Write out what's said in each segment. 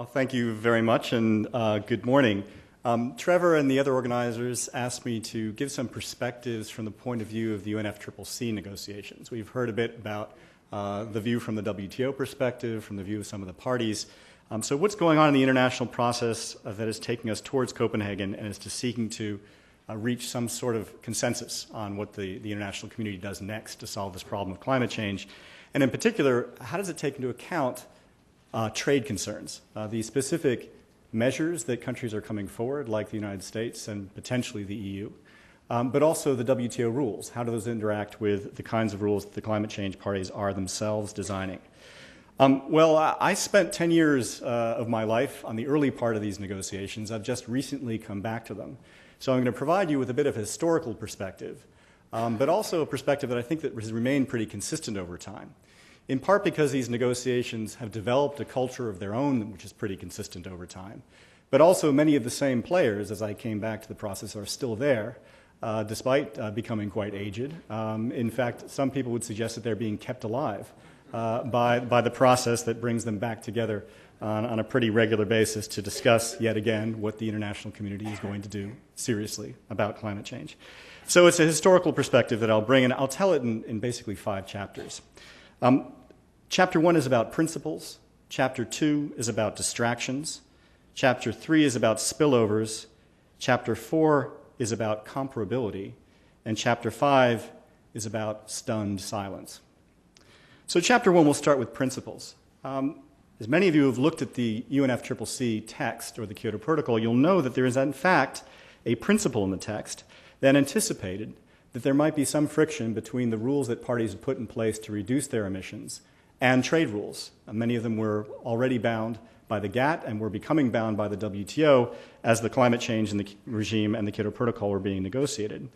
Well, thank you very much, and good morning. Trevor and the other organizers asked me to give some perspectives from the point of view of the UNFCCC negotiations. We've heard a bit about the view from the WTO perspective, from the view of some of the parties. So what's going on in the international process that is taking us towards Copenhagen and is seeking to reach some sort of consensus on what the international community does next to solve this problem of climate change? And in particular, how does it take into account trade concerns, the specific measures that countries are coming forward, like the United States and potentially the EU, but also the WTO rules? How do those interact with the kinds of rules that the climate change parties are themselves designing? Well, I spent 10 years of my life on the early part of these negotiations. I've just recently come back to them. So I'm going to provide you with a bit of a historical perspective, but also a perspective that I think that has remained pretty consistent over time, in part because these negotiations have developed a culture of their own, which is pretty consistent over time. But also many of the same players, as I came back to the process, are still there, despite becoming quite aged. In fact, some people would suggest that they're being kept alive by the process that brings them back together on a pretty regular basis to discuss, yet again, what the international community is going to do seriously about climate change. So it's a historical perspective that I'll bring, and I'll tell it in basically 5 chapters. Chapter 1 is about principles. Chapter 2 is about distractions. Chapter 3 is about spillovers. Chapter 4 is about comparability. And Chapter 5 is about stunned silence. So Chapter 1 will start with principles. As many of you have looked at the UNFCCC text, or the Kyoto Protocol, you'll know that there is, in fact, a principle in the text that anticipated that there might be some friction between the rules that parties have put in place to reduce their emissions and trade rules. Many of them were already bound by the GATT and were becoming bound by the WTO as the climate change and the regime and the Kyoto Protocol were being negotiated.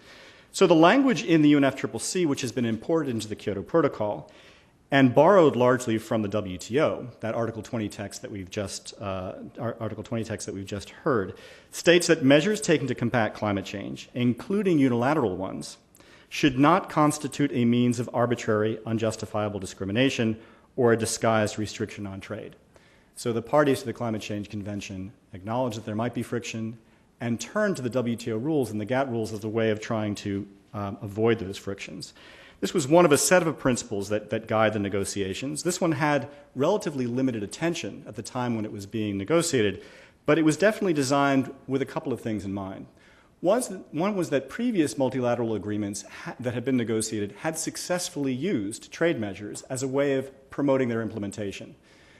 So the language in the UNFCCC, which has been imported into the Kyoto Protocol and borrowed largely from the WTO, that Article 20 text that we've just heard, states that measures taken to combat climate change, including unilateral ones, should not constitute a means of arbitrary, unjustifiable discrimination or a disguised restriction on trade. So the parties to the Climate Change Convention acknowledge that there might be friction and turn to the WTO rules and the GATT rules as a way of trying to avoid those frictions. This was one of a set of principles that guide the negotiations. This one had relatively limited attention at the time when it was being negotiated, but it was definitely designed with a couple of things in mind. One was that previous multilateral agreements that had been negotiated had successfully used trade measures as a way of promoting their implementation.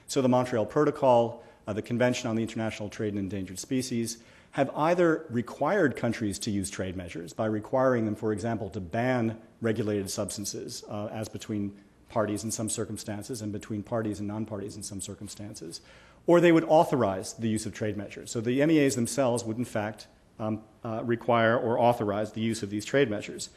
So the Montreal Protocol, the Convention on the International Trade in Endangered Species, have either required countries to use trade measures by requiring them, for example, to ban regulated substances as between parties in some circumstances and between parties and non-parties in some circumstances, or they would authorize the use of trade measures. So the MEAs themselves would, in fact, require or authorize the use of these trade measures.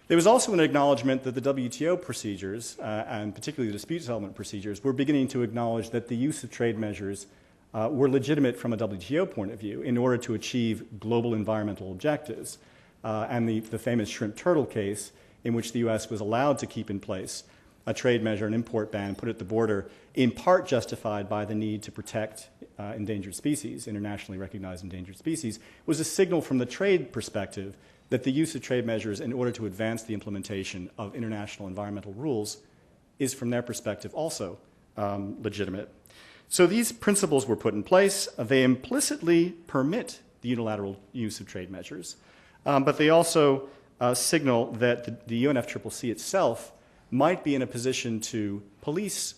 There was also an acknowledgement that the WTO procedures, and particularly the dispute settlement procedures, were beginning to acknowledge that the use of trade measures were legitimate from a WTO point of view in order to achieve global environmental objectives. And the famous shrimp turtle case, in which the U.S. was allowed to keep in place a trade measure, an import ban, put at the border, in part justified by the need to protect endangered species, internationally recognized endangered species, was a signal from the trade perspective that the use of trade measures in order to advance the implementation of international environmental rules is, from their perspective, also legitimate. So these principles were put in place. They implicitly permit the unilateral use of trade measures, but they also signal that the UNFCCC itself might be in a position to police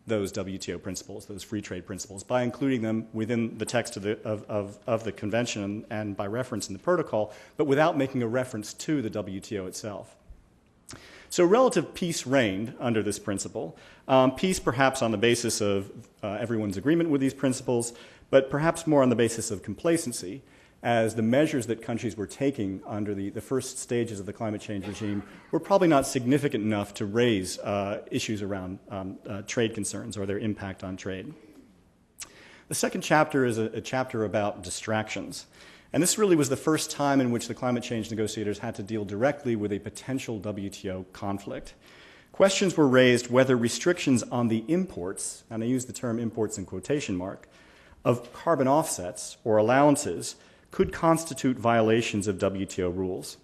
those WTO principles, those free trade principles, by including them within the text of the convention and by reference in the protocol, but without making a reference to the WTO itself. So relative peace reigned under this principle. Peace perhaps on the basis of everyone's agreement with these principles, but perhaps more on the basis of complacency, as the measures that countries were taking under the first stages of the climate change regime were probably not significant enough to raise issues around trade concerns or their impact on trade. The second chapter is a chapter about distractions. And this really was the first time in which the climate change negotiators had to deal directly with a potential WTO conflict. Questions were raised whether restrictions on the imports, and I use the term imports in quotation mark, of carbon offsets or allowances could constitute violations of WTO rules.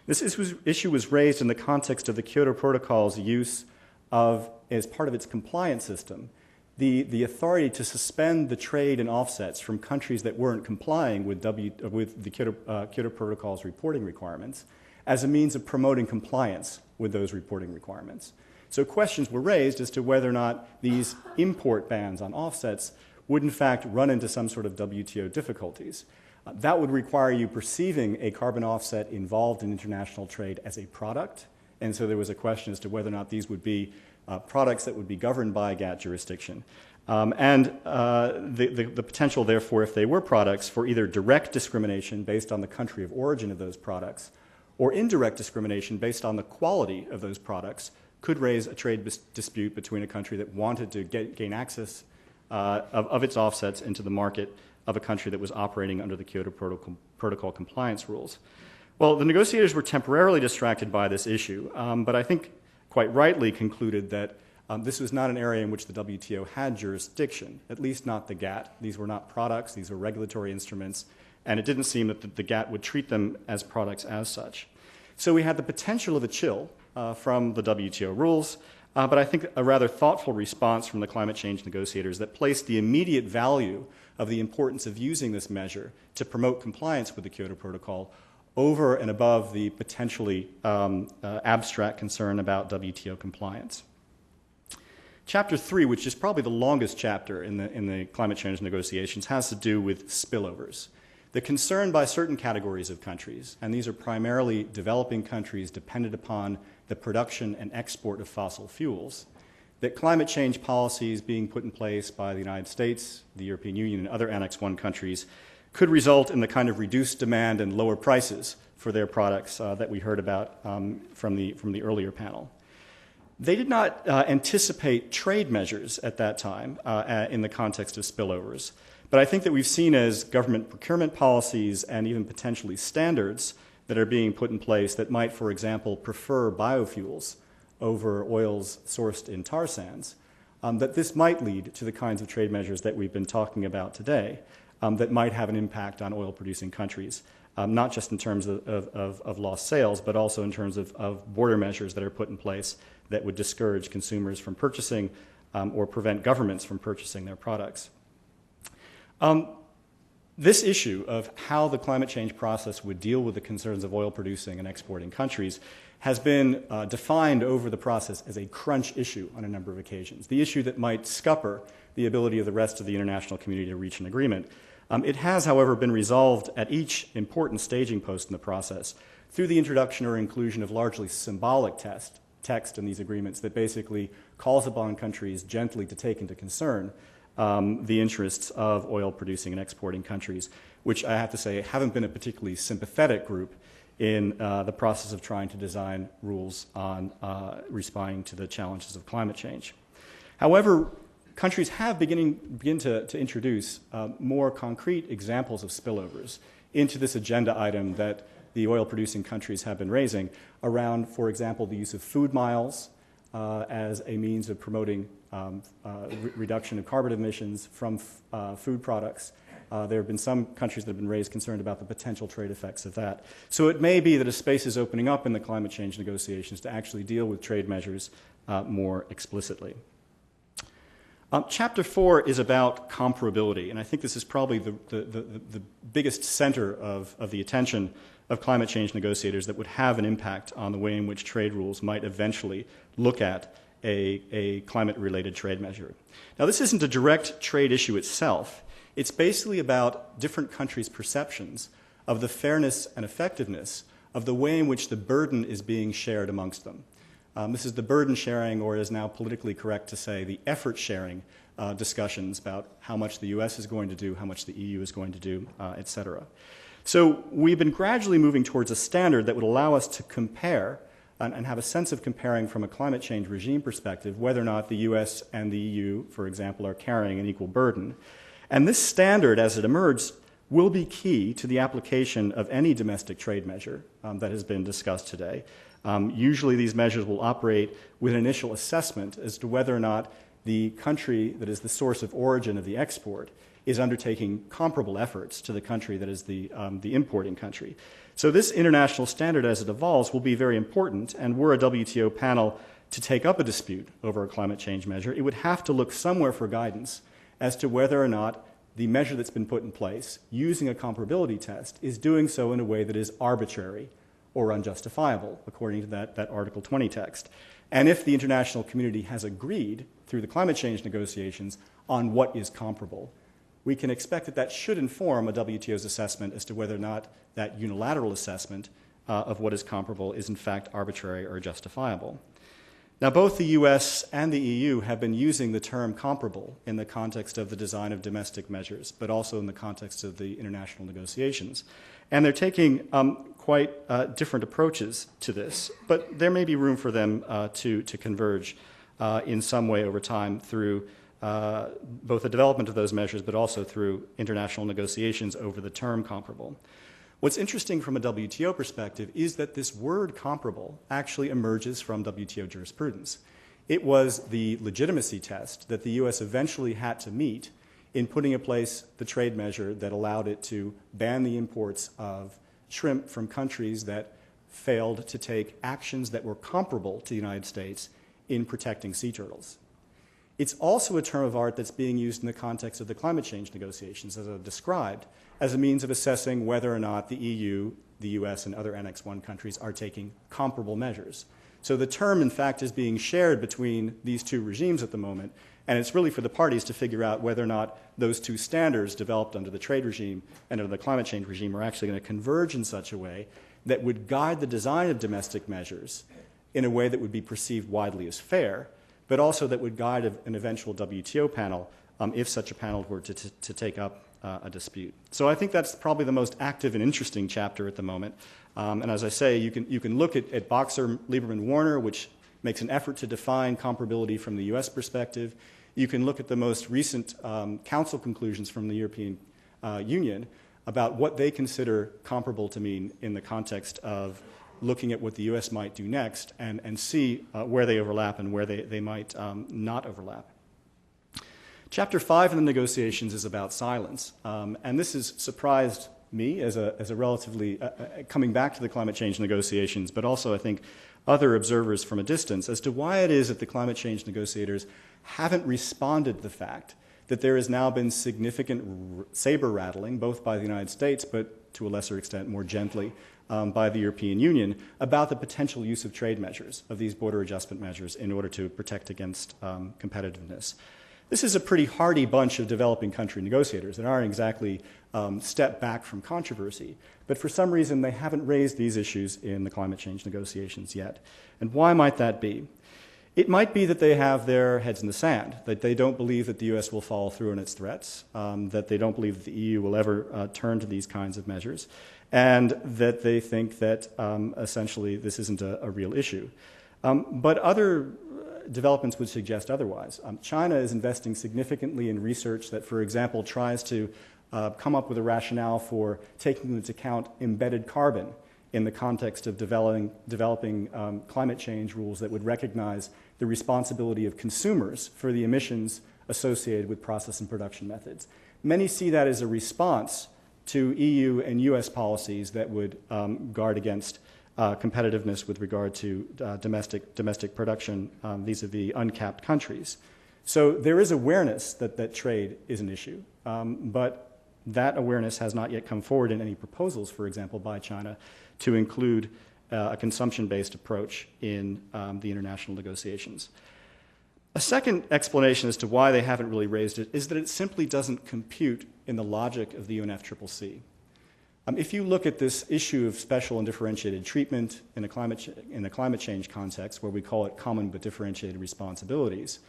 This issue was raised in the context of the Kyoto Protocol's use of, as part of its compliance system, the authority to suspend the trade and offsets from countries that weren't complying with the Kyoto Protocol's reporting requirements as a means of promoting compliance with those reporting requirements. So questions were raised as to whether or not these import bans on offsets would in fact run into some sort of WTO difficulties. That would require you perceiving a carbon offset involved in international trade as a product, and so there was a question as to whether or not these would be products that would be governed by GATT jurisdiction. The potential, therefore, if they were products, for either direct discrimination based on the country of origin of those products or indirect discrimination based on the quality of those products could raise a trade dispute between a country that wanted to gain access of its offsets into the market of a country that was operating under the Kyoto Protocol compliance rules. Well, the negotiators were temporarily distracted by this issue, but I think quite rightly concluded that this was not an area in which the WTO had jurisdiction, at least not the GATT. These were not products, these were regulatory instruments, and it didn't seem that the GATT would treat them as products as such. So we had the potential of a chill from the WTO rules, but I think a rather thoughtful response from the climate change negotiators that placed the immediate value of the importance of using this measure to promote compliance with the Kyoto Protocol over and above the potentially abstract concern about WTO compliance. Chapter 3, which is probably the longest chapter in the climate change negotiations, has to do with spillovers. The concern by certain categories of countries, and these are primarily developing countries dependent upon the production and export of fossil fuels, that climate change policies being put in place by the United States, the European Union, and other Annex I countries could result in the kind of reduced demand and lower prices for their products that we heard about from the earlier panel. They did not anticipate trade measures at that time in the context of spillovers, but I think that we've seen as government procurement policies and even potentially standards that are being put in place that might, for example, prefer biofuels over oils sourced in tar sands, that this might lead to the kinds of trade measures that we've been talking about today that might have an impact on oil-producing countries, not just in terms of lost sales, but also in terms of border measures that are put in place that would discourage consumers from purchasing or prevent governments from purchasing their products. This issue of how the climate change process would deal with the concerns of oil-producing and exporting countries has been defined over the process as a crunch issue on a number of occasions, the issue that might scupper the ability of the rest of the international community to reach an agreement. It has, however, been resolved at each important staging post in the process through the introduction or inclusion of largely symbolic text in these agreements that basically calls upon countries gently to take into concern the interests of oil-producing and exporting countries, which I have to say haven't been a particularly sympathetic group in the process of trying to design rules on responding to the challenges of climate change. However, countries have begin to introduce more concrete examples of spillovers into this agenda item that the oil-producing countries have been raising around, for example, the use of food miles as a means of promoting reduction of carbon emissions from food products. There have been some countries that have been raised concerned about the potential trade effects of that. So it may be that a space is opening up in the climate change negotiations to actually deal with trade measures more explicitly. Chapter 4 is about comparability, and I think this is probably the biggest center of the attention of climate change negotiators that would have an impact on the way in which trade rules might eventually look at a climate-related trade measure. Now, this isn't a direct trade issue itself. It's basically about different countries' perceptions of the fairness and effectiveness of the way in which the burden is being shared amongst them. This is the burden sharing, or is now politically correct to say the effort sharing discussions about how much the US is going to do, how much the EU is going to do, et cetera. So we've been gradually moving towards a standard that would allow us to compare and have a sense of comparing from a climate change regime perspective whether or not the US and the EU, for example, are carrying an equal burden. And this standard, as it emerges, will be key to the application of any domestic trade measure that has been discussed today. Usually these measures will operate with an initial assessment as to whether or not the country that is the source of origin of the export is undertaking comparable efforts to the country that is the importing country. So this international standard, as it evolves, will be very important, and were a WTO panel to take up a dispute over a climate change measure, it would have to look somewhere for guidance as to whether or not the measure that's been put in place using a comparability test is doing so in a way that is arbitrary or unjustifiable, according to that Article 20 text. And if the international community has agreed through the climate change negotiations on what is comparable, we can expect that that should inform a WTO's assessment as to whether or not that unilateral assessment of what is comparable is in fact arbitrary or justifiable. Now, both the US and the EU have been using the term comparable in the context of the design of domestic measures, but also in the context of the international negotiations. And they're taking quite different approaches to this, but there may be room for them to converge in some way over time through both the development of those measures, but also through international negotiations over the term comparable. What's interesting from a WTO perspective is that this word comparable actually emerges from WTO jurisprudence. It was the legitimacy test that the US eventually had to meet in putting in place the trade measure that allowed it to ban the imports of shrimp from countries that failed to take actions that were comparable to the United States in protecting sea turtles. It's also a term of art that's being used in the context of the climate change negotiations, as I've described, as a means of assessing whether or not the EU, the US, and other Annex I countries are taking comparable measures. So the term, in fact, is being shared between these two regimes at the moment, and it's really for the parties to figure out whether or not those two standards developed under the trade regime and under the climate change regime are actually going to converge in such a way that would guide the design of domestic measures in a way that would be perceived widely as fair, but also that would guide an eventual WTO panel if such a panel were to take up a dispute. So I think that's probably the most active and interesting chapter at the moment. And as I say, you can look at Boxer, Lieberman, Warner, which makes an effort to define comparability from the US perspective. You can look at the most recent council conclusions from the European Union about what they consider comparable to mean in the context of looking at what the US might do next and see where they overlap and where they might not overlap. Chapter 5 in the negotiations is about silence, and this has surprised me as a relatively, coming back to the climate change negotiations, but also I think other observers from a distance, as to why it is that the climate change negotiators haven't responded to the fact that there has now been significant saber rattling, both by the United States, but to a lesser extent more gently, by the European Union, about the potential use of trade measures, of these border adjustment measures, in order to protect against competitiveness. This is a pretty hardy bunch of developing country negotiators that aren't exactly step back from controversy, but for some reason they haven't raised these issues in the climate change negotiations yet. And why might that be? It might be that they have their heads in the sand, that they don't believe that the US will follow through on its threats, that they don't believe that the EU will ever turn to these kinds of measures, and that they think that essentially this isn't a real issue. But other developments would suggest otherwise. China is investing significantly in research that, for example, tries to come up with a rationale for taking into account embedded carbon in the context of developing climate change rules that would recognize the responsibility of consumers for the emissions associated with process and production methods. Many see that as a response to EU and US policies that would guard against competitiveness with regard to domestic production vis-a-vis uncapped countries. So there is awareness that trade is an issue, but that awareness has not yet come forward in any proposals, for example, by China to include a consumption-based approach in the international negotiations. A second explanation as to why they haven't really raised it is that it simply doesn't compute in the logic of the UNFCCC. If you look at this issue of special and differentiated treatment in a climate change context, where we call it common but differentiated responsibilities,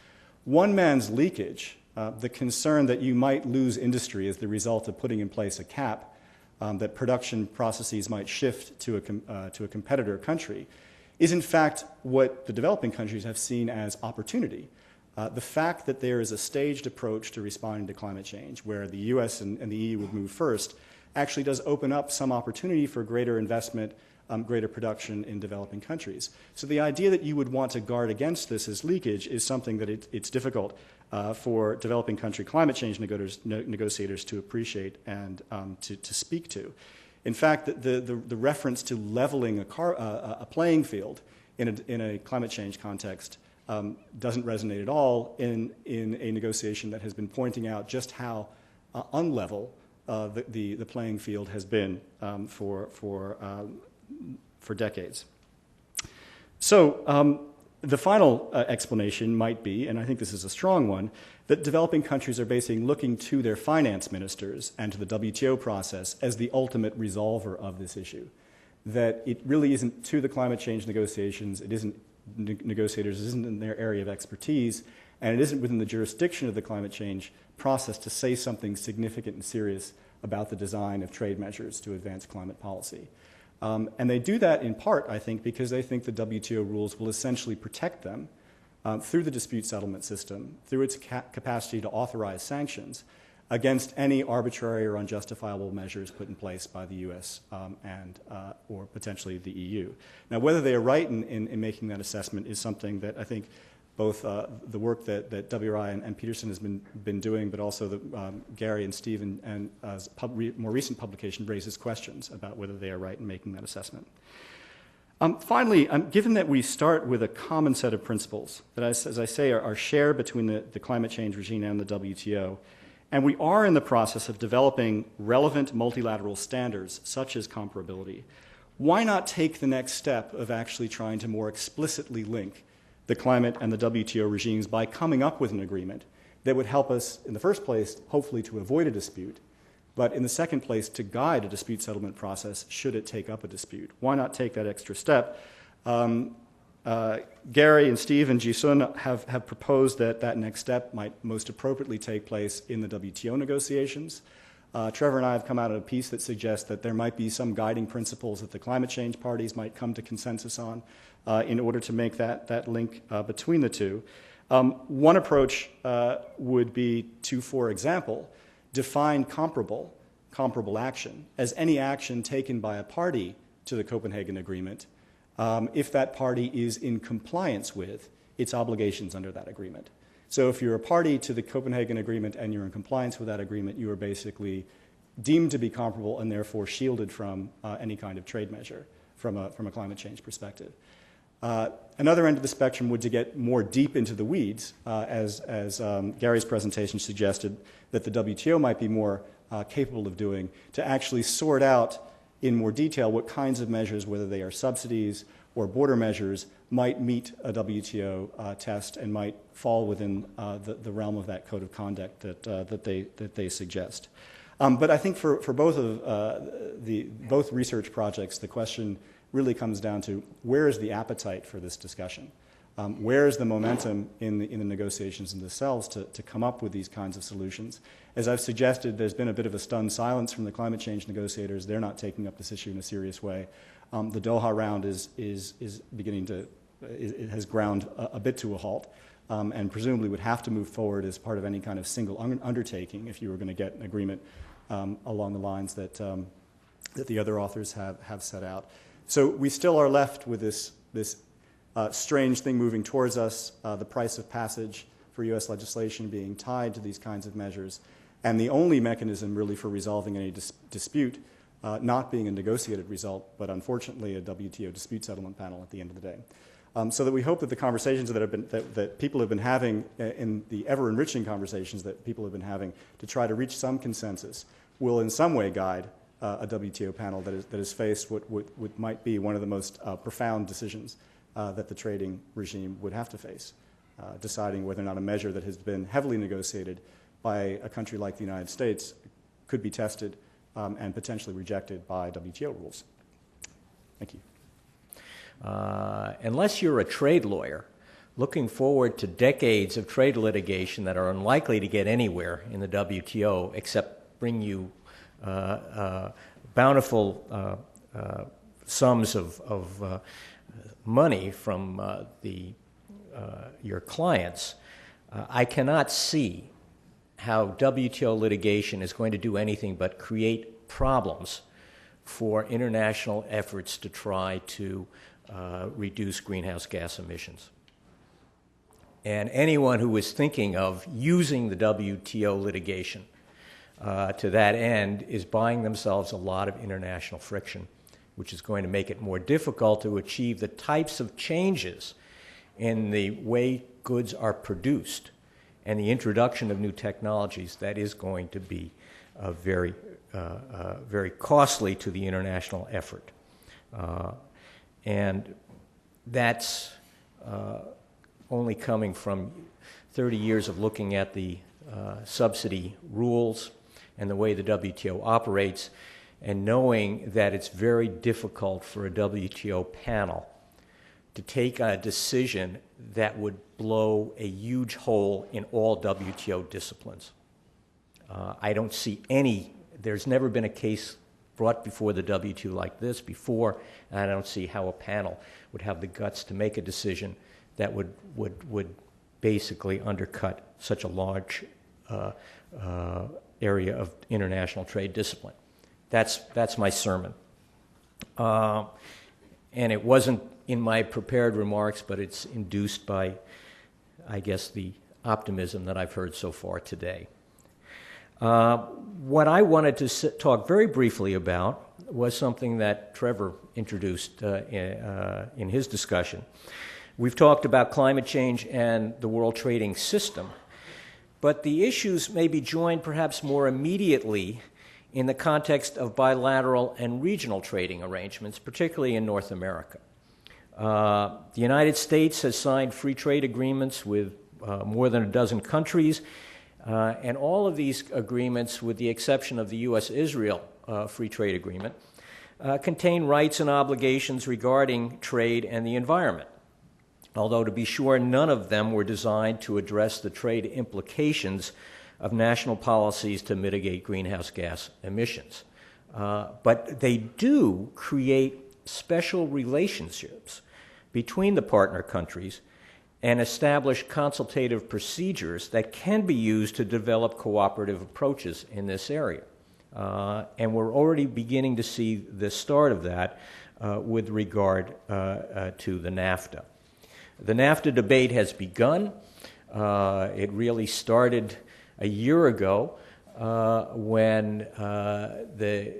one man's leakage, the concern that you might lose industry as the result of putting in place a cap, that production processes might shift to a competitor country, is in fact what the developing countries have seen as opportunity. The fact that there is a staged approach to responding to climate change, where the US and the EU would move first, actually does open up some opportunity for greater investment greater production in developing countries. So the idea that you would want to guard against this as leakage is something that it's difficult for developing country climate change negotiators to appreciate and to speak to. In fact, the reference to leveling a playing field in a climate change context doesn't resonate at all in a negotiation that has been pointing out just how unlevel the playing field has been for decades. So the final explanation might be, and I think this is a strong one, that developing countries are basically looking to their finance ministers and to the WTO process as the ultimate resolver of this issue. That it really isn't to the climate change negotiations, it isn't negotiators, it isn't in their area of expertise, and it isn't within the jurisdiction of the climate change process to say something significant and serious about the design of trade measures to advance climate policy. And they do that in part, I think, because they think the WTO rules will essentially protect them through the dispute settlement system, through its capacity to authorize sanctions against any arbitrary or unjustifiable measures put in place by the US or potentially the EU. Now, whether they are right in making that assessment is something that I think both the work that WRI and Peterson has been doing, but also Gary and Steve and more recent publication raises questions about whether they are right in making that assessment. Finally, given that we start with a common set of principles that, as I say, are shared between the climate change regime and the WTO, and we are in the process of developing relevant multilateral standards such as comparability, why not take the next step of actually trying to more explicitly link the climate and the WTO regimes by coming up with an agreement that would help us, in the first place, hopefully to avoid a dispute, but in the second place, to guide a dispute settlement process should it take up a dispute. Why not take that extra step? Gary and Steve and Ji-sun have proposed that next step might most appropriately take place in the WTO negotiations. Trevor and I have come out in a piece that suggests that there might be some guiding principles that the climate change parties might come to consensus on in order to make that link between the two. One approach would be to, for example, define comparable action as any action taken by a party to the Copenhagen Agreement if that party is in compliance with its obligations under that agreement. So if you're a party to the Copenhagen Agreement and you're in compliance with that agreement, you are basically deemed to be comparable and therefore shielded from any kind of trade measure from a climate change perspective. Another end of the spectrum would to get more deep into the weeds, as Gary's presentation suggested, that the WTO might be more capable of doing, to actually sort out in more detail what kinds of measures, whether they are subsidies or border measures, might meet a WTO test and might fall within the realm of that code of conduct that they suggest. But I think for both both research projects, the question really comes down to where is the appetite for this discussion? Where is the momentum in the negotiations themselves to come up with these kinds of solutions? As I've suggested, there's been a bit of a stunned silence from the climate change negotiators. They're not taking up this issue in a serious way. The Doha round is beginning to, it has ground a bit to a halt, and presumably would have to move forward as part of any kind of single undertaking if you were going to get an agreement along the lines that the other authors have set out. So we still are left with this strange thing moving towards us, the price of passage for U.S. legislation being tied to these kinds of measures, and the only mechanism really for resolving any dispute not being a negotiated result, but unfortunately a WTO dispute settlement panel at the end of the day. So that we hope that the conversations that people have been having, in the ever-enriching conversations that people have been having to try to reach some consensus, will in some way guide a WTO panel that is faced what might be one of the most profound decisions that the trading regime would have to face, deciding whether or not a measure that has been heavily negotiated by a country like the United States could be tested and potentially rejected by WTO rules. Thank you. Unless you're a trade lawyer looking forward to decades of trade litigation that are unlikely to get anywhere in the WTO except bring you bountiful sums of money from your clients, I cannot see how WTO litigation is going to do anything but create problems for international efforts to try to reduce greenhouse gas emissions. And anyone who is thinking of using the WTO litigation to that end is buying themselves a lot of international friction, which is going to make it more difficult to achieve the types of changes in the way goods are produced and the introduction of new technologies that is going to be very costly to the international effort. And that's only coming from 30 years of looking at the subsidy rules and the way the WTO operates, and knowing that it's very difficult for a WTO panel to take a decision that would blow a huge hole in all WTO disciplines. I don't see there's never been a case brought before the WTO like this before, and I don't see how a panel would have the guts to make a decision that would basically undercut such a large area of international trade discipline. That's my sermon. And it wasn't in my prepared remarks, but it's induced by, I guess, the optimism that I've heard so far today. What I wanted to talk very briefly about was something that Trevor introduced in his discussion. We've talked about climate change and the world trading system, but the issues may be joined perhaps more immediately in the context of bilateral and regional trading arrangements, particularly in North America. The United States has signed free trade agreements with more than a dozen countries, and all of these agreements, with the exception of the U.S.-Israel free trade agreement, contain rights and obligations regarding trade and the environment. Although, to be sure, none of them were designed to address the trade implications of national policies to mitigate greenhouse gas emissions. But they do create special relationships between the partner countries and establish consultative procedures that can be used to develop cooperative approaches in this area. And we're already beginning to see the start of that with regard to the NAFTA. The NAFTA debate has begun. It really started a year ago when the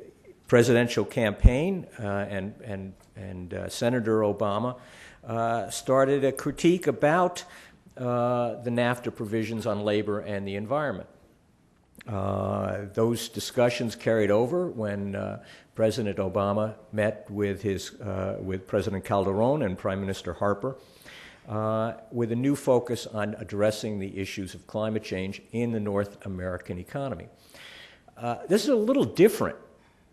presidential campaign and Senator Obama started a critique about the NAFTA provisions on labor and the environment. Those discussions carried over when President Obama met with President Calderon and Prime Minister Harper, with a new focus on addressing the issues of climate change in the North American economy. This is a little different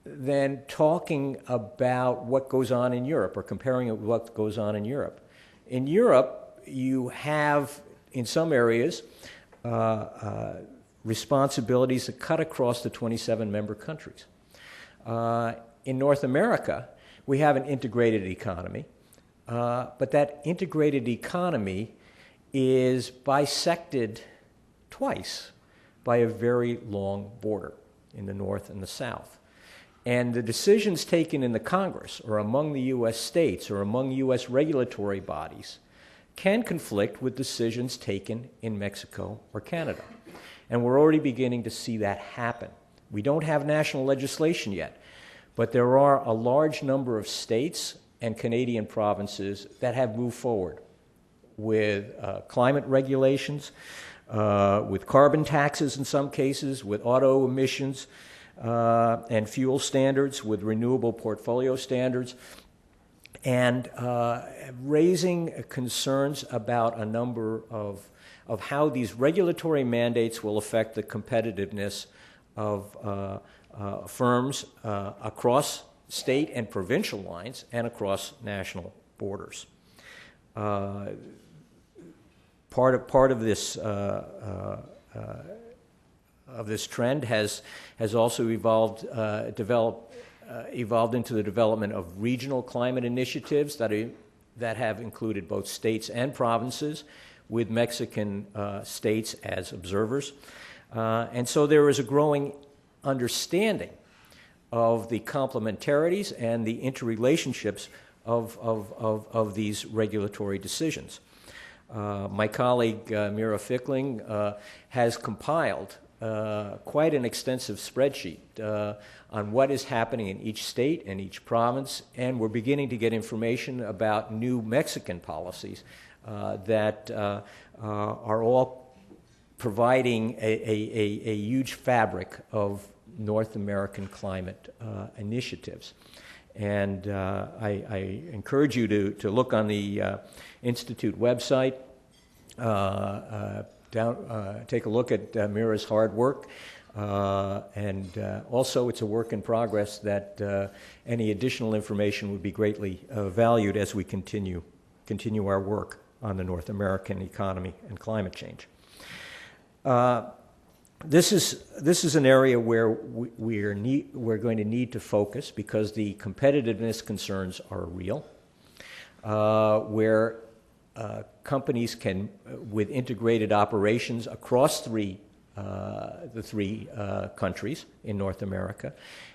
than talking about what goes on in Europe or comparing it with what goes on in Europe. In Europe, you have, in some areas, responsibilities that cut across the 27 member countries. In North America, we have an integrated economy. But that integrated economy is bisected twice by a very long border in the north and the south. And the decisions taken in the Congress or among the U.S. states or among U.S. regulatory bodies can conflict with decisions taken in Mexico or Canada. And we're already beginning to see that happen. We don't have national legislation yet, but there are a large number of states and Canadian provinces that have moved forward with climate regulations, with carbon taxes in some cases, with auto emissions and fuel standards, with renewable portfolio standards, and raising concerns about a number of how these regulatory mandates will affect the competitiveness of firms across state and provincial lines and across national borders. Part of this trend has also evolved into the development of regional climate initiatives that have included both states and provinces, with Mexican states as observers. And so there is a growing understanding of the complementarities and the interrelationships of these regulatory decisions. My colleague Mira Fickling has compiled quite an extensive spreadsheet on what is happening in each state and each province, and we're beginning to get information about new Mexican policies that are all providing a huge fabric of North American climate initiatives. And I encourage you to look on the Institute website, take a look at Mira's hard work, and also it's a work in progress that any additional information would be greatly valued as we continue our work on the North American economy and climate change. This is an area where we're going to need to focus because the competitiveness concerns are real, where companies can, with integrated operations across the three countries in North America,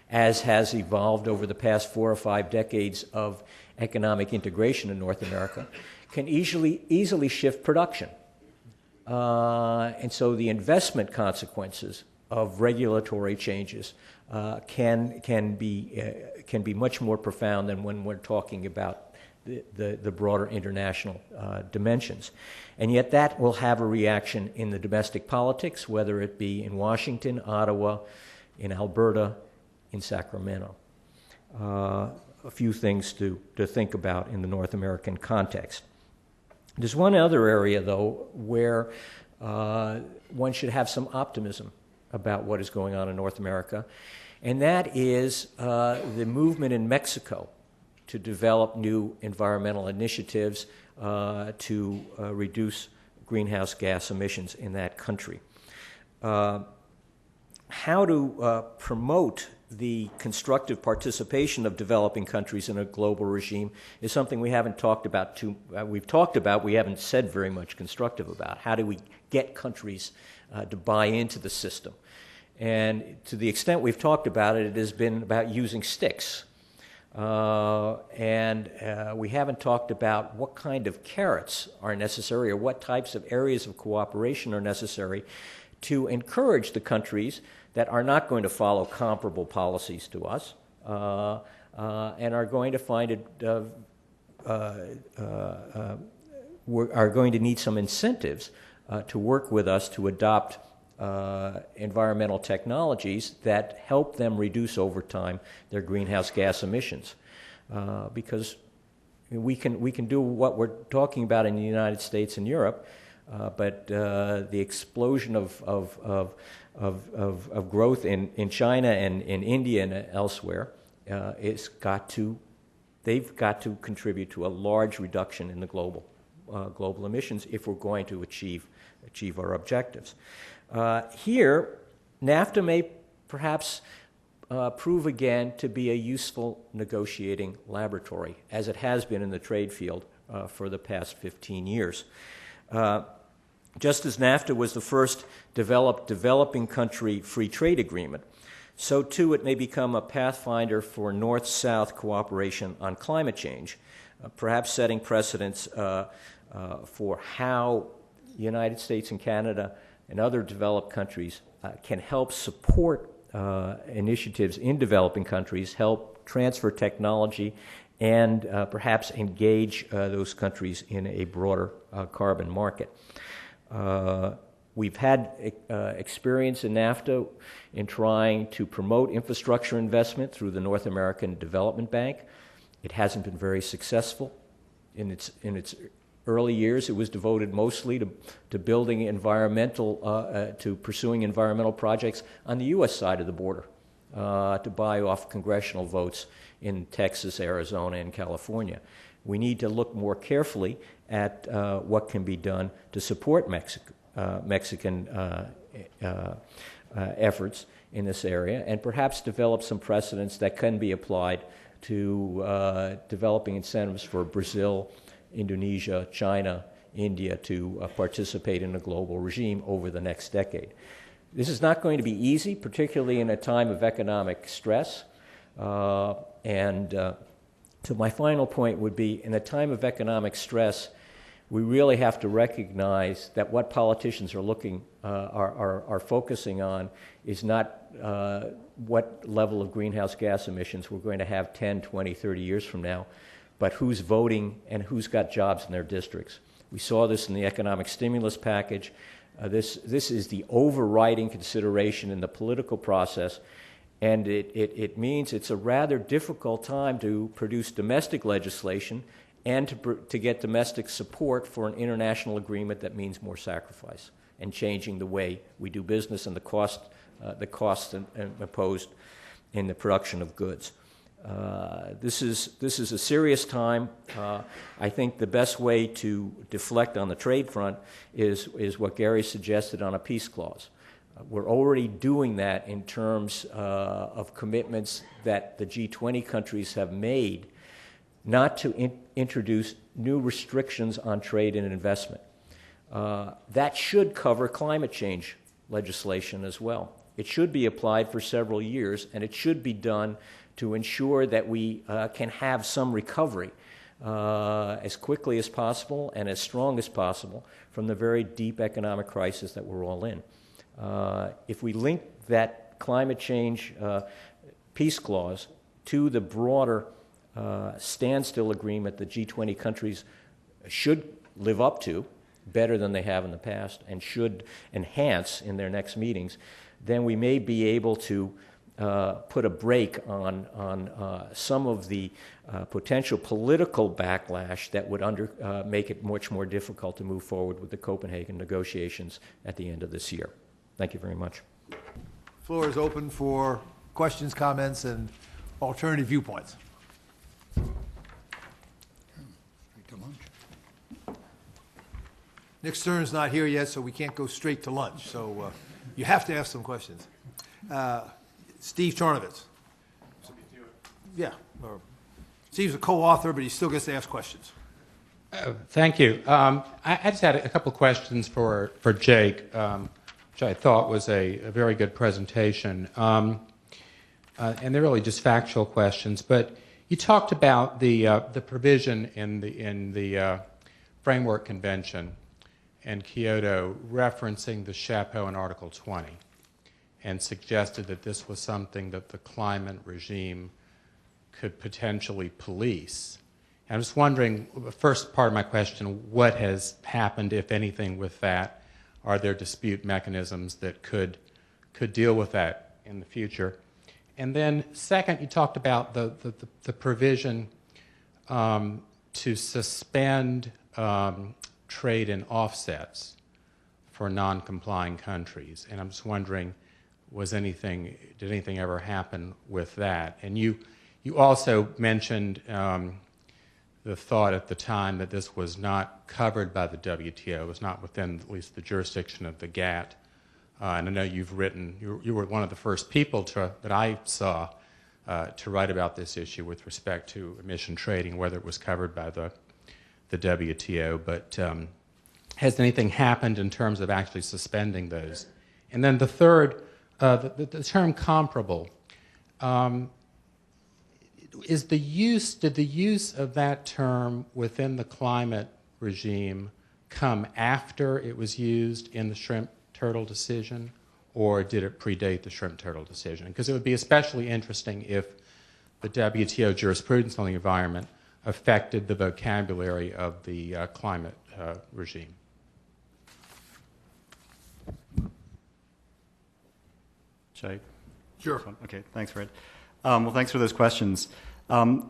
as has evolved over the past 4 or 5 decades of economic integration in North America, can easily shift production. And so the investment consequences of regulatory changes can be much more profound than when we're talking about the broader international dimensions. And yet that will have a reaction in the domestic politics, whether it be in Washington, Ottawa, in Alberta, in Sacramento. A few things to think about in the North American context. There's one other area, though, where one should have some optimism about what is going on in North America, and that is the movement in Mexico to develop new environmental initiatives to reduce greenhouse gas emissions in that country. How to promote the constructive participation of developing countries in a global regime is something we haven't talked about we've talked about, we haven't said very much constructive about. How do we get countries to buy into the system? And to the extent we've talked about it, it has been about using sticks. And we haven't talked about what kind of carrots are necessary or what types of areas of cooperation are necessary to encourage the countries that are not going to follow comparable policies to us and are going to find it, are going to need some incentives to work with us to adopt environmental technologies that help them reduce over time their greenhouse gas emissions. Because we can do what we're talking about in the United States and Europe, but the explosion of growth in China and in India and elsewhere they've got to contribute to a large reduction in the global emissions if we're going to achieve our objectives. Here, NAFTA may perhaps prove again to be a useful negotiating laboratory, as it has been in the trade field for the past 15 years. Just as NAFTA was the first developing country free trade agreement, so too it may become a pathfinder for North-South cooperation on climate change, perhaps setting precedents for how the United States and Canada and other developed countries can help support initiatives in developing countries, help transfer technology, and perhaps engage those countries in a broader carbon market. We've had experience in NAFTA in trying to promote infrastructure investment through the North American Development Bank. It hasn't been very successful. In its early years, it was devoted mostly to building to pursuing environmental projects on the U.S. side of the border, to buy off congressional votes in Texas, Arizona, and California. We need to look more carefully at what can be done to support Mexican efforts in this area, and perhaps develop some precedents that can be applied to developing incentives for Brazil, Indonesia, China, India to participate in a global regime over the next decade. This is not going to be easy, particularly in a time of economic stress, So my final point would be, in a time of economic stress, we really have to recognize that what politicians are focusing on is not what level of greenhouse gas emissions we're going to have 10, 20, 30 years from now, but who's voting and who's got jobs in their districts. We saw this in the economic stimulus package. This is the overriding consideration in the political process, and it means it's a rather difficult time to produce domestic legislation and to get domestic support for an international agreement that means more sacrifice and changing the way we do business and the costs imposed in the production of goods. This is a serious time. I think the best way to deflect on the trade front is what Gary suggested on a peace clause. We're already doing that in terms of commitments that the G20 countries have made not to introduce new restrictions on trade and investment. That should cover climate change legislation as well. It should be applied for several years, and it should be done to ensure that we can have some recovery as quickly as possible and as strong as possible from the very deep economic crisis that we're all in. If we link that climate change peace clause to the broader standstill agreement that G20 countries should live up to better than they have in the past and should enhance in their next meetings, then we may be able to put a brake on some of the potential political backlash that would make it much more difficult to move forward with the Copenhagen negotiations at the end of this year. Thank you very much. Floor is open for questions, comments, and alternative viewpoints. Straight to lunch. Nick Stern's not here yet, so we can't go straight to lunch. So you have to ask some questions. Steve Charnovitz. Yeah. Steve's a co-author, but he still gets to ask questions. Thank you. I just had a couple of questions for Jake, which I thought was a very good presentation. And they're really just factual questions. But you talked about the provision in the Framework Convention and Kyoto referencing the chapeau in Article 20 and suggested that this was something that the climate regime could potentially police. And I'm just wondering, the first part of my question, what has happened, if anything, with that? Are there dispute mechanisms that could deal with that in the future? And then second, you talked about the provision to suspend trade and offsets for non-complying countries. And I'm just wondering, did anything ever happen with that? And you also mentioned the thought at the time that this was not covered by the WTO. It was not within at least the jurisdiction of the GATT. And I know you've written, you were one of the first people that I saw to write about this issue with respect to emission trading, whether it was covered by the WTO. But has anything happened in terms of actually suspending those? And then the third, the term comparable. Did the use of that term within the climate regime come after it was used in the shrimp turtle decision, or did it predate the shrimp turtle decision? Because it would be especially interesting if the WTO jurisprudence on the environment affected the vocabulary of the climate regime. Jake? Sure. Okay, thanks, Fred. Well, thanks for those questions. The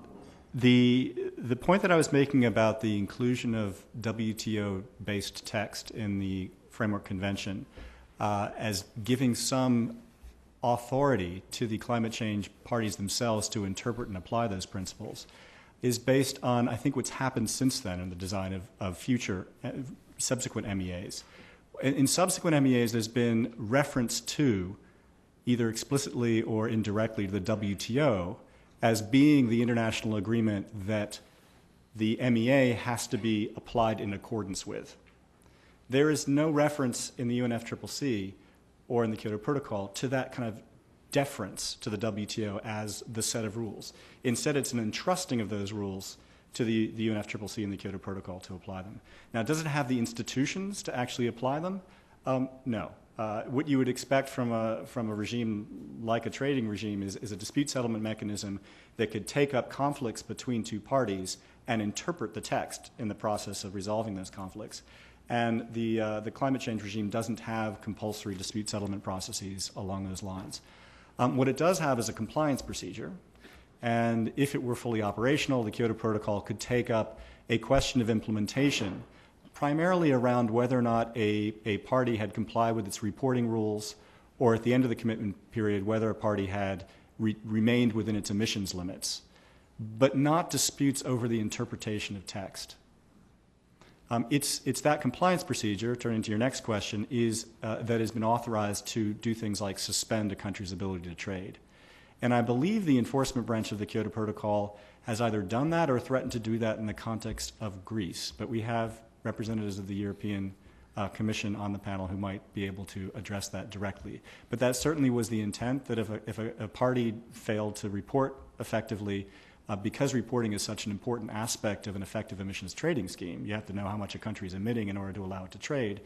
point that I was making about the inclusion of WTO-based text in the Framework Convention as giving some authority to the climate change parties themselves to interpret and apply those principles is based on, I think, what's happened since then in the design of future subsequent MEAs. In subsequent MEAs, there's been reference to, either explicitly or indirectly, to the WTO as being the international agreement that the MEA has to be applied in accordance with. There is no reference in the UNFCCC or in the Kyoto Protocol to that kind of deference to the WTO as the set of rules. Instead, it's an entrusting of those rules to the UNFCCC and the Kyoto Protocol to apply them. Now, does it have the institutions to actually apply them? No. What you would expect from a regime like a trading regime is a dispute settlement mechanism that could take up conflicts between two parties and interpret the text in the process of resolving those conflicts. And the climate change regime doesn't have compulsory dispute settlement processes along those lines. What it does have is a compliance procedure. And if it were fully operational, the Kyoto Protocol could take up a question of implementation, primarily around whether or not a party had complied with its reporting rules, or at the end of the commitment period, whether a party had remained within its emissions limits, but not disputes over the interpretation of text. It's that compliance procedure, turning to your next question, that has been authorized to do things like suspend a country's ability to trade. And I believe the enforcement branch of the Kyoto Protocol has either done that or threatened to do that in the context of Greece. But we have representatives of the European Commission on the panel who might be able to address that directly. But that certainly was the intent, that if a party failed to report effectively, because reporting is such an important aspect of an effective emissions trading scheme, you have to know how much a country is emitting in order to allow it to trade,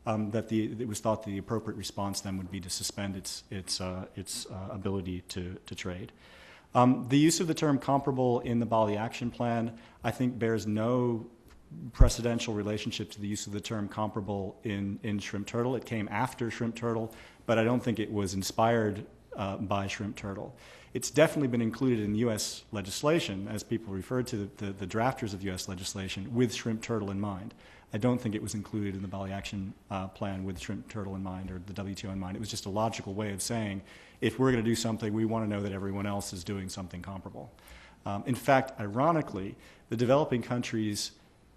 it was thought the appropriate response then would be to suspend its ability to trade. The use of the term comparable in the Bali Action Plan, I think, bears no precedential relationship to the use of the term comparable in shrimp turtle. It came after shrimp turtle, but I don't think it was inspired by shrimp turtle. It's definitely been included in U.S. legislation, as people refer to the drafters of U.S. legislation, with shrimp turtle in mind. I don't think it was included in the Bali Action Plan with shrimp turtle in mind or the WTO in mind. It was just a logical way of saying, if we're going to do something, we want to know that everyone else is doing something comparable. In fact, ironically, the developing countries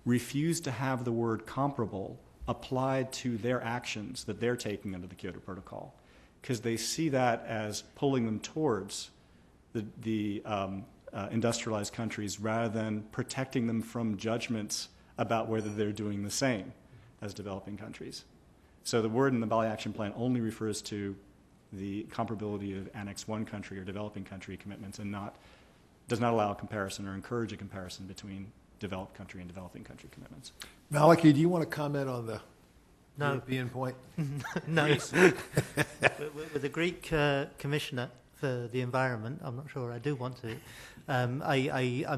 refuse to have the word comparable applied to their actions that they're taking under the Kyoto Protocol, because they see that as pulling them towards the industrialized countries rather than protecting them from judgments about whether they're doing the same as developing countries. So the word in the Bali Action Plan only refers to the comparability of Annex 1 country or developing country commitments and does not allow a comparison or encourage a comparison between developed country and developing country commitments. Maliki, do you want to comment on the No. European point? No. With the Greek commissioner for the environment, I'm not sure I do want to. I'm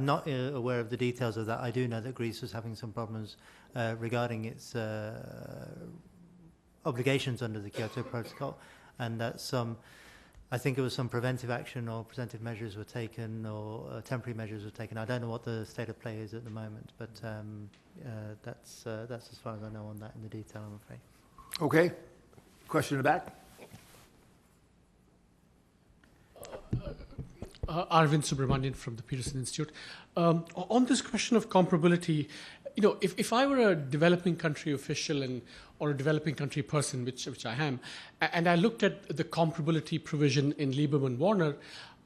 not aware of the details of that. I do know that Greece was having some problems regarding its obligations under the Kyoto Protocol, and that I think it was some preventive action or preventive measures were taken or temporary measures were taken. I don't know what the state of play is at the moment, but that's as far as I know on that in the detail, I'm afraid. Okay. Question in the back? Arvind Subramanian from the Peterson Institute. On this question of comparability, if I were a developing country official or a developing country person, which I am, and I looked at the comparability provision in Lieberman-Warner,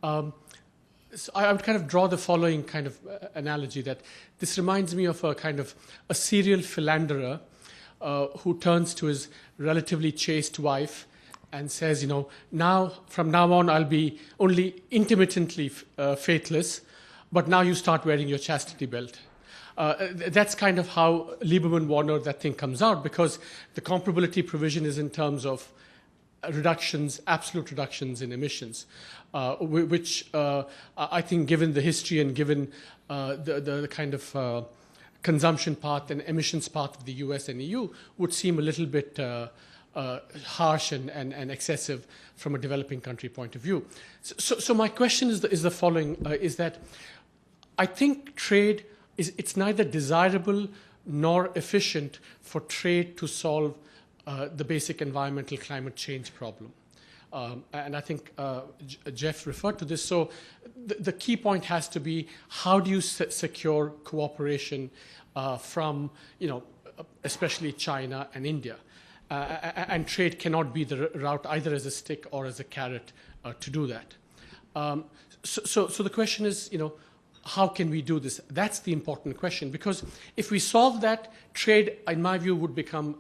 so I would kind of draw the following kind of analogy, that this reminds me of a serial philanderer who turns to his relatively chaste wife and says, from now on I'll be only intermittently faithless, but now you start wearing your chastity belt. That's kind of how Lieberman-Warner, that thing comes out, because the comparability provision is in terms of reductions, absolute reductions in emissions, which I think, given the history and given the kind of consumption path and emissions path of the US and EU, would seem a little bit harsh and excessive from a developing country point of view. So my question is the following, is that I think trade it's neither desirable nor efficient for trade to solve the basic environmental climate change problem. And I think Jeff referred to this. So the key point has to be, how do you secure cooperation from, especially China and India? And trade cannot be the route either as a stick or as a carrot to do that. So the question is, how can we do this? That's the important question, because if we solve that, trade, in my view, would become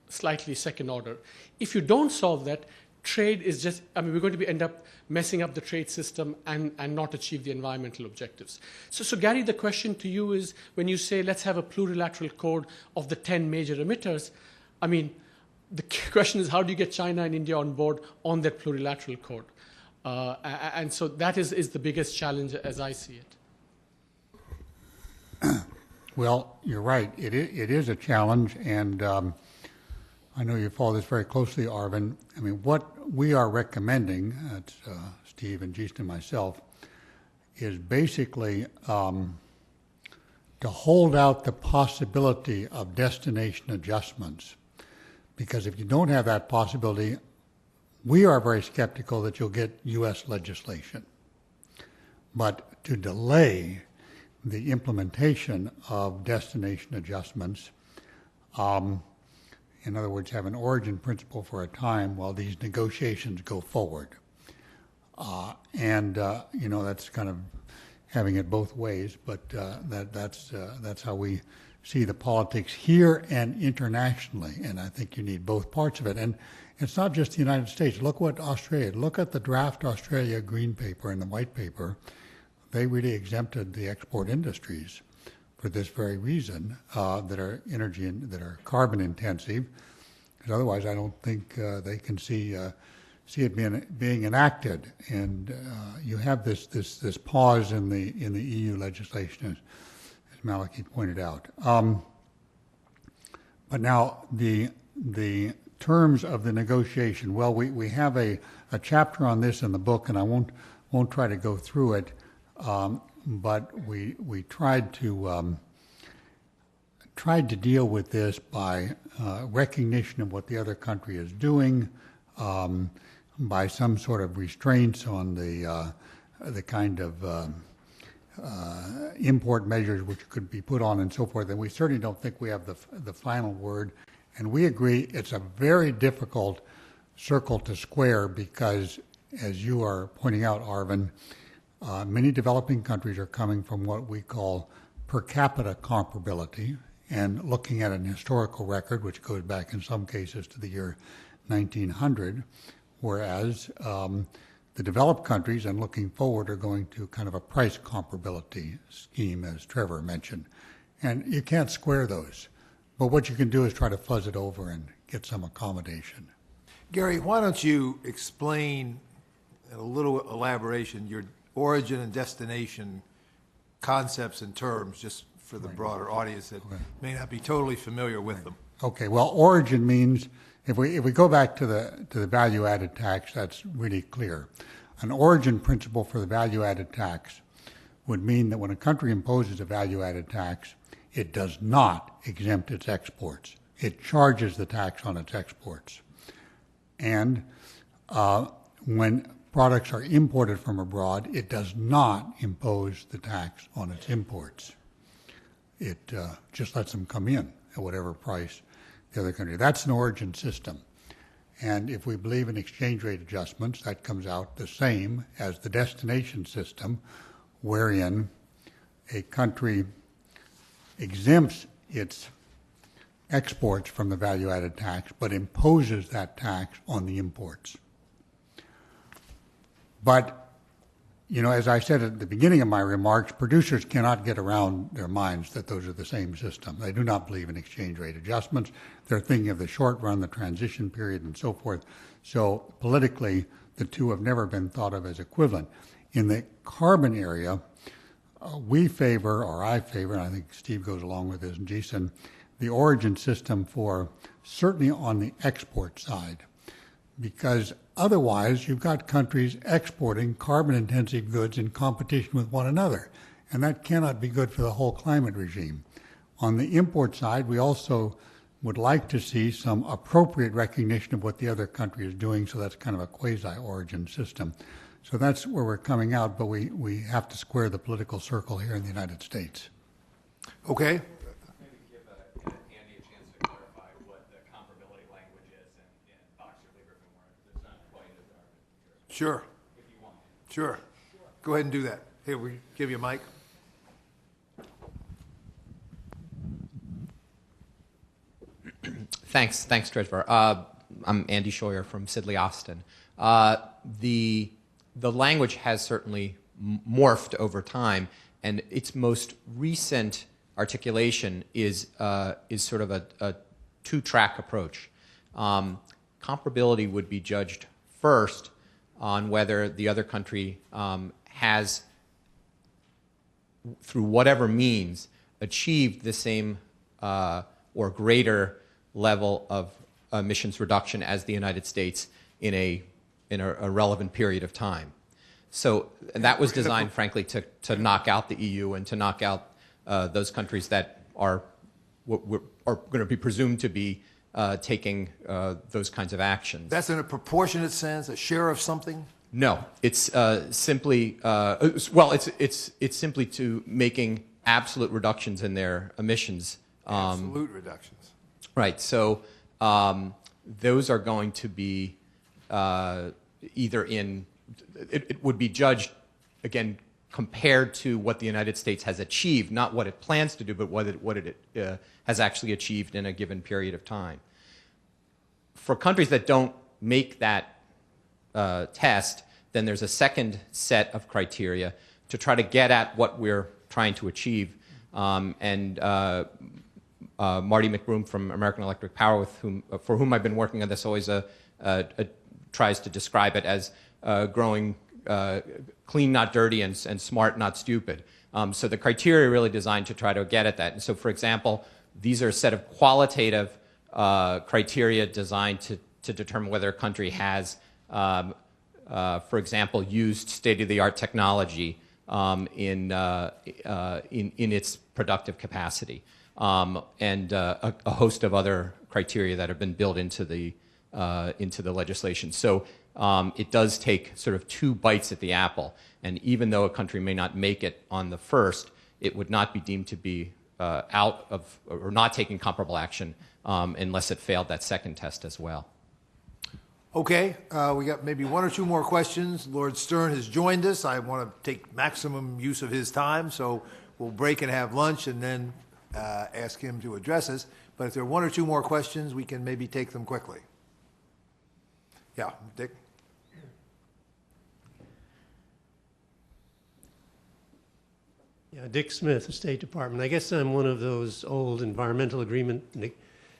slightly second order. If you don't solve that, trade is just, I mean, we're going to end up messing up the trade system and not achieve the environmental objectives. So Gary, the question to you is, when you say let's have a plurilateral code of the 10 major emitters, I mean, the question is, how do you get China and India on board on that plurilateral code? And so that is the biggest challenge as I see it. Well, you're right. It is a challenge, and I know you follow this very closely, Arvind. I mean, what we are recommending, Steve and Jeest and myself, is basically to hold out the possibility of destination adjustments. Because if you don't have that possibility, we are very skeptical that you'll get U.S. legislation. But to delay the implementation of destination adjustments, in other words, have an origin principle for a time while these negotiations go forward. That's kind of having it both ways, but that's how we see the politics here and internationally, and I think you need both parts of it. And it's not just the United States. Look at the draft Australia Green Paper and the White Paper. They really exempted the export industries for this very reason, that are energy and that are carbon intensive, because otherwise I don't think they can see it being enacted. And you have this pause in the EU legislation, as Maliki pointed out. But now the terms of the negotiation. Well, we have a chapter on this in the book, and I won't try to go through it. But we tried to deal with this by recognition of what the other country is doing, by some sort of restraints on the kind of import measures which could be put on and so forth. And we certainly don't think we have the final word. And we agree it's a very difficult circle to square because, as you are pointing out, Arvind, many developing countries are coming from what we call per capita comparability and looking at an historical record, which goes back in some cases to the year 1900, whereas the developed countries, and looking forward, are going to kind of a price comparability scheme, as Trevor mentioned. And you can't square those. But what you can do is try to fuzz it over and get some accommodation. Gary, why don't you explain, in a little elaboration, your origin and destination concepts and terms, just for the broader audience that may not be totally familiar with them. Okay, well, origin means, if we go back to the value-added tax, that's really clear. An origin principle for the value-added tax would mean that when a country imposes a value-added tax, it does not exempt its exports. It charges the tax on its exports. And when products are imported from abroad, it does not impose the tax on its imports. It just lets them come in at whatever price the other country. That's an origin system. And if we believe in exchange rate adjustments, that comes out the same as the destination system, wherein a country exempts its exports from the value-added tax, but imposes that tax on the imports. But, as I said at the beginning of my remarks, producers cannot get around their minds that those are the same system. They do not believe in exchange rate adjustments. They're thinking of the short run, the transition period, and so forth. So politically, the two have never been thought of as equivalent. In the carbon area, we favor, or I favor, and I think Steve goes along with this, and Jason, the origin system for certainly on the export side, because otherwise you've got countries exporting carbon-intensive goods in competition with one another, and that cannot be good for the whole climate regime. On the import side, we also would like to see some appropriate recognition of what the other country is doing, so that's kind of a quasi-origin system. So that's where we're coming out, but we have to square the political circle here in the United States. Okay. Maybe give Andy a chance to clarify what the comparability language is in Boxer Lieberman, where it's not quite as arbitrary. Sure. If you want. Sure. Go ahead and do that. Here, we give you a mic. Thanks, Treasurer. I'm Andy Scheuer from Sidley Austin. The language has certainly morphed over time, and its most recent articulation is sort of a two-track approach. Comparability would be judged first on whether the other country has, through whatever means, achieved the same or greater level of emissions reduction as the United States in a relevant period of time. So and that was designed, frankly, to knock out the EU and to knock out those countries that are going to be presumed to be taking those kinds of actions. That's in a proportionate sense, a share of something? No, it's simply it's simply to making absolute reductions in their emissions. Absolute reductions. Right. So those are going to be either in. It would be judged again compared to what the United States has achieved, not what it plans to do, but what it has actually achieved in a given period of time. For countries that don't make that test, then there's a second set of criteria to try to get at what we're trying to achieve. Marty McBroom from American Electric Power, for whom I've been working on this, always tries to describe it as growing clean, not dirty, and smart, not stupid. So the criteria are really designed to try to get at that. And so, for example, these are a set of qualitative criteria designed to determine whether a country has, for example, used state-of-the-art technology in its productive capacity, and a host of other criteria that have been built into the legislation. So it does take sort of two bites at the apple, and even though a country may not make it on the first, it would not be deemed to be out of or not taking comparable action unless it failed that second test as well. Okay, we got maybe one or two more questions. Lord Stern has joined us. I want to take maximum use of his time, so we'll break and have lunch and then ask him to address us. But if there are one or two more questions, we can maybe take them quickly. Yeah, Dick? Yeah, Dick Smith, State Department. I guess I'm one of those old environmental agreement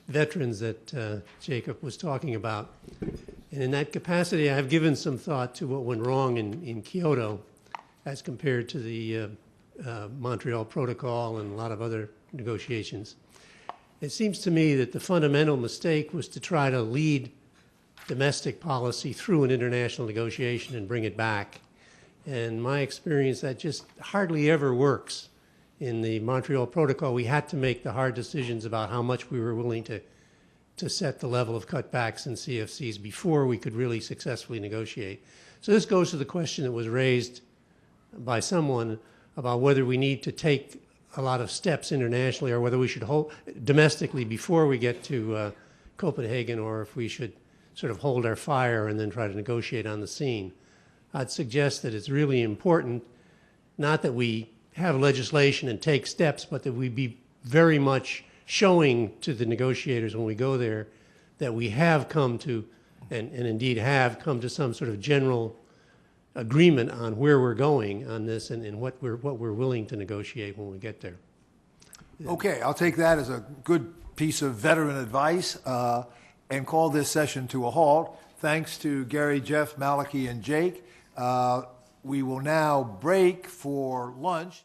veterans that Jacob was talking about. And in that capacity, I've given some thought to what went wrong in Kyoto as compared to the Montreal Protocol and a lot of other negotiations. It seems to me that the fundamental mistake was to try to lead domestic policy through an international negotiation and bring it back. And my experience, that just hardly ever works. In the Montreal Protocol, we had to make the hard decisions about how much we were willing to set the level of cutbacks in CFCs before we could really successfully negotiate. So this goes to the question that was raised by someone about whether we need to take a lot of steps internationally or whether we should hold domestically before we get to Copenhagen, or if we should sort of hold our fire and then try to negotiate on the scene. I'd suggest that it's really important, not that we have legislation and take steps, but that we be very much showing to the negotiators when we go there that we have come to, and indeed have come to some sort of general agreement on where we're going on this and what we're willing to negotiate when we get there. Okay, I'll take that as a good piece of veteran advice and call this session to a halt. Thanks to Gary, Jeff, Malachi, and Jake. We will now break for lunch.